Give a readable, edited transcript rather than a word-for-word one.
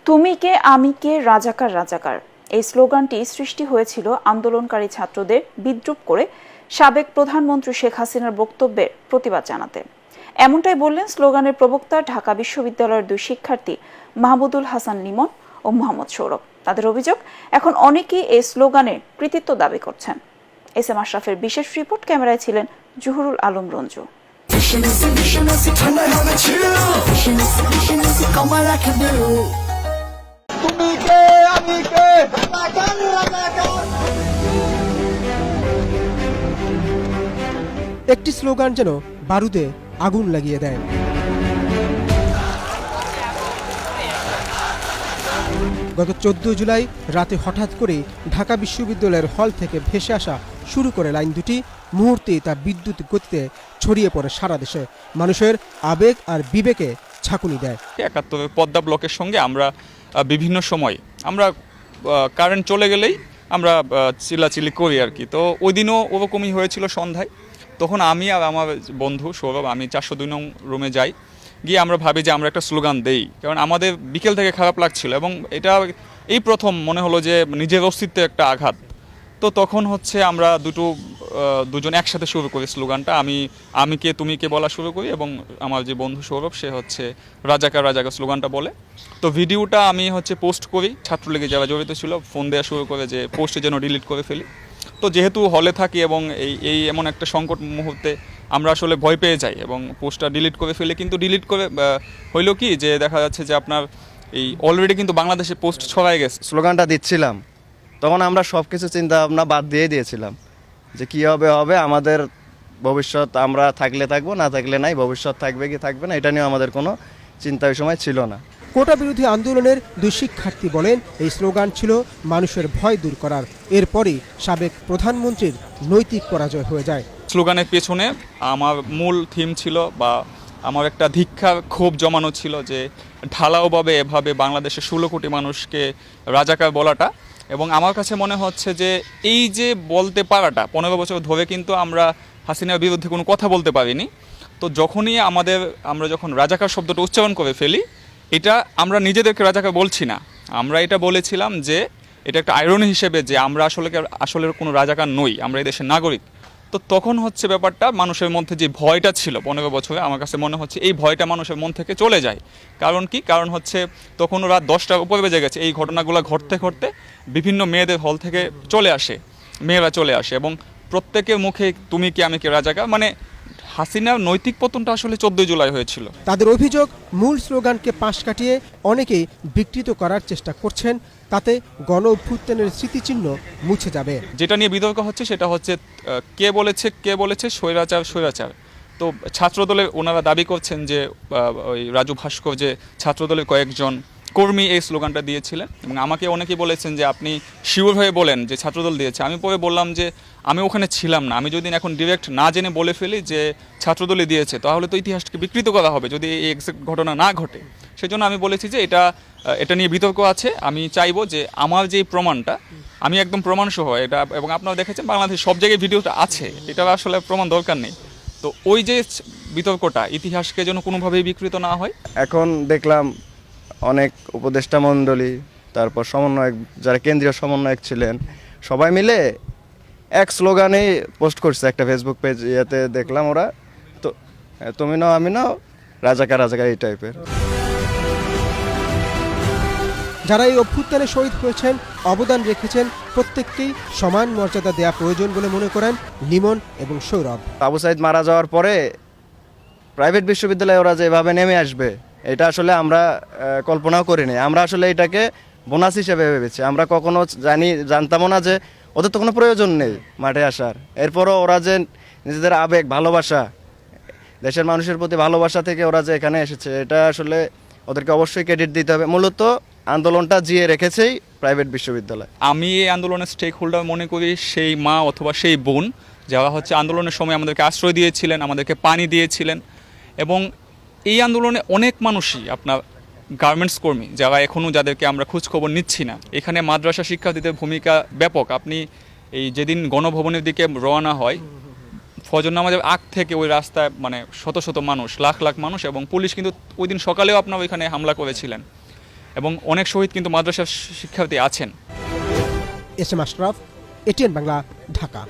তুমি কে আমি কে রাজাকার রাজাকার এই স্লোগানটি সৃষ্টি হয়েছিল আন্দোলনকারী ছাত্রদের বিদ্রূপ করে সাবেক প্রধানমন্ত্রী শেখ হাসিনার বক্তব্যের প্রতিবাদ জানাতে। এমনটাই বললেন স্লোগানের প্রবক্তা ঢাকা বিশ্ববিদ্যালয়ের দুই শিক্ষার্থী মাহমুদুল হাসান লিমন ও মোহাম্মদ সৌরভ। তাদের অভিযোগ, এখন অনেকেই এই স্লোগানের কৃতিত্ব দাবি করছেন। এস এম আশরাফের বিশেষ রিপোর্ট, ক্যামেরায় ছিলেন জহুরুল আলম রঞ্জু। একটি স্লোগান যেন বারুদে আগুন লাগিয়ে দেয়। গত 14 জুলাই রাতে হঠাৎ করে ঢাকা বিশ্ববিদ্যালয়ের হল থেকে ভেসে আসা শুরু করে লাইন দুটি মুহূর্তেই তা বিদ্যুৎ গতিতে ছড়িয়ে পড়ে সারা দেশে, মানুষের আবেগ আর বিবেকে ঝাঁকুনি দেয়। ৭১ পদ্মা ব্লকের সঙ্গে আমরা বিভিন্ন সময় আমরা কারেন্ট চলে গেলেই আমরা চিল্লাচিল্লি করি আর কি। তো ওই দিনও ওরকমই হয়েছিল সন্ধ্যায়। তখন আমি আর আমার বন্ধু সৌরভ, আমি 402 নং রুমে যাই, গিয়ে আমরা ভাবি যে আমরা একটা স্লোগান দেই, কারণ আমাদের বিকেল থেকে খারাপ লাগছিল এবং এটা এই প্রথম মনে হলো যে নিজের অস্তিত্বে একটা আঘাত। তো তখন হচ্ছে আমরা দুজন একসাথে শুরু করি স্লোগানটা। আমি কে তুমি কে বলা শুরু করি এবং আমার যে বন্ধু সৌরভ সে হচ্ছে রাজাকার রাজাকার স্লোগানটা বলে। তো ভিডিওটা আমি হচ্ছে পোস্ট করি, ছাত্রলীগে যারা জড়িত ছিল ফোন দেওয়া শুরু করে যে পোস্টে যেন ডিলিট করে ফেলি। তো যেহেতু হলে থাকি এবং এই এমন একটা সংকট মুহূর্তে আমরা আসলে ভয় পেয়ে যাই এবং পোস্টটা ডিলিট করে ফেলি। কিন্তু ডিলিট করে হইলো কি যে দেখা যাচ্ছে যে আপনার এই অলরেডি কিন্তু বাংলাদেশে পোস্ট ছড়াই গেছে। স্লোগানটা দিচ্ছিলাম তখন আমরা সব কিছু চিন্তা ভাবনা বাদ দিয়ে দিয়েছিলাম যে কী হবে হবে, আমাদের ভবিষ্যৎ আমরা থাকলে থাকবো, না থাকলে নাই, ভবিষ্যৎ থাকবে কি থাকবে না এটা নিয়ে আমাদের কোনো চিন্তা ওই সময় ছিল না। কোটা বিরোধী আন্দোলনের দুই শিক্ষার্থী বলেন, এই স্লোগান ছিল মানুষের ভয় দূর করার। এরপরই সাবেক প্রধানমন্ত্রীর নৈতিক পরাজয় হয়ে যায়। স্লোগানের পেছনে আমার মূল থিম ছিল বা আমার একটা ধিক্ষার ক্ষোভ জমানো ছিল যে ঢালাওভাবে এভাবে বাংলাদেশের 16 কোটি মানুষকে রাজাকার বলাটা। এবং আমার কাছে মনে হচ্ছে যে এই যে বলতে পারাটা 15 বছর ধরে কিন্তু আমরা হাসিনার বিরুদ্ধে কোনো কথা বলতে পারিনি। তো যখনই আমরা যখন রাজাকার শব্দটা উচ্চারণ করে ফেলি, এটা আমরা নিজেদেরকে রাজাকার বলছি না, আমরা এটা বলেছিলাম যে এটা একটা আইরনি হিসেবে যে আমরা আসলে কোনো রাজাকার নই, আমরা এই দেশের নাগরিক। তো তখন হচ্ছে ব্যাপারটা মানুষের মধ্যে যে ভয়টা ছিল 15 বছরে, আমার কাছে মনে হচ্ছে এই ভয়টা মানুষের মন থেকে চলে যায়। কারণ কি? কারণ হচ্ছে তখন রাত 10টার উপরে বেজে গেছে। এই ঘটনাগুলো ঘটতে ঘটতে বিভিন্ন মেয়েদের হল থেকে মেয়েরা চলে আসে এবং প্রত্যেকের মুখে তুমি কি আমি কি রাজাকার, মানে হাসিনার নৈতিক পতনটা আসলে 14 জুলাই হয়েছিল। তাদের অভিযোগ, মূল স্লোগানকে পাশ কাটিয়ে অনেকেই বিকৃত করার চেষ্টা করছেন, তাতে গণ অভ্যুত্থানের স্মৃতিচিহ্ন মুছে যাবে। যেটা নিয়ে বিতর্ক হচ্ছে সেটা হচ্ছে কে বলেছে স্বৈরাচার। তো ছাত্রদলে ওনারা দাবি করছেন যে ওই রাজু ভাস্কর যে ছাত্রদলের কয়েকজন কর্মী এই স্লোগানটা দিয়েছিলেন এবং আমাকে অনেকেই বলেছেন যে আপনি শিওর হয়ে বলেন যে ছাত্রদল দিয়েছে। আমি পরে বললাম যে আমি ওখানে ছিলাম না, আমি যদি এখন ডিরেক্ট না জেনে বলে ফেলি যে ছাত্রদলই দিয়েছে তাহলে তো ইতিহাসকে বিকৃত করা হবে যদি এই এক্সাক্ট ঘটনা না ঘটে। সেজন্য আমি বলেছি যে এটা নিয়ে বিতর্ক আছে। আমি চাইবো যে আমার যে প্রমাণটা, আমি একদম প্রমাণ সহ এটা, এবং আপনারা দেখেছেন বাংলাদেশ সব জায়গায় ভিডিওটা আছে, এটা আসলে প্রমাণ দরকার নেই। তো ওই যে বিতর্কটা ইতিহাসকে যেন কোনোভাবেই বিকৃত না হয়। এখন দেখলাম অনেক উপদেষ্টা মণ্ডলী, তারপর সমন্বয়ক, যারা কেন্দ্রীয় সমন্বয়ক ছিলেন, সবাই মিলে এক স্লোগানেই পোস্ট করছে একটা ফেসবুক পেজ। ইয়াতে দেখলাম ওরা তো তুমি নাও আমি নাও, রাজাকার রাজাকার এই টাইপের। যারা এই অভ্যুত্থানে শহীদ হয়েছেন, অবদান রেখেছেন, প্রত্যেককেই সমান মর্যাদা দেওয়া প্রয়োজন বলে মনে করেন লিমন এবং সৌরভ। আবু সাইদ মারা যাওয়ার পরে প্রাইভেট বিশ্ববিদ্যালয়ে ওরা যেভাবে নেমে আসবে এটা আসলে আমরা কল্পনাও করিনি। আমরা আসলে এটাকে বোনাস হিসেবে ভেবেছি। আমরা কখনো জানতামও না যে ওদের তো কোনো প্রয়োজন নেই মাঠে আসার। এরপরও ওরা যে নিজেদের আবেগ, ভালোবাসা, দেশের মানুষের প্রতি ভালোবাসা থেকে ওরা যে এখানে এসেছে, এটা আসলে ওদেরকে অবশ্যই ক্রেডিট দিতে হবে। মূলত আন্দোলনটা জিয়ে রেখেছেই প্রাইভেট বিশ্ববিদ্যালয়। আমি এই আন্দোলনের স্টেক হোল্ডার মনে করি সেই মা অথবা সেই বোন যারা হচ্ছে আন্দোলনের সময় আমাদেরকে আশ্রয় দিয়েছিলেন, আমাদেরকে পানি দিয়েছিলেন। এবং এই আন্দোলনে অনেক মানুষই আপনার গার্মেন্টস কর্মী যারা এখনও, যাদেরকে আমরা খোঁজখবর নিচ্ছি না। এখানে মাদ্রাসা শিক্ষার্থীদের ভূমিকা ব্যাপক। আপনি এই যেদিন গণভবনের দিকে রওনা হয়, ফজর নামাজের আগ থেকে ওই রাস্তায় মানে শত শত মানুষ, লাখ লাখ মানুষ, এবং পুলিশ কিন্তু ওই দিন সকালেও আপনার ওইখানে হামলা করেছিলেন। এবং অনেক শহীদ কিন্তু মাদ্রাসার শিক্ষার্থী আছেন। S M Ashraf, ATN Bangla, Dhaka.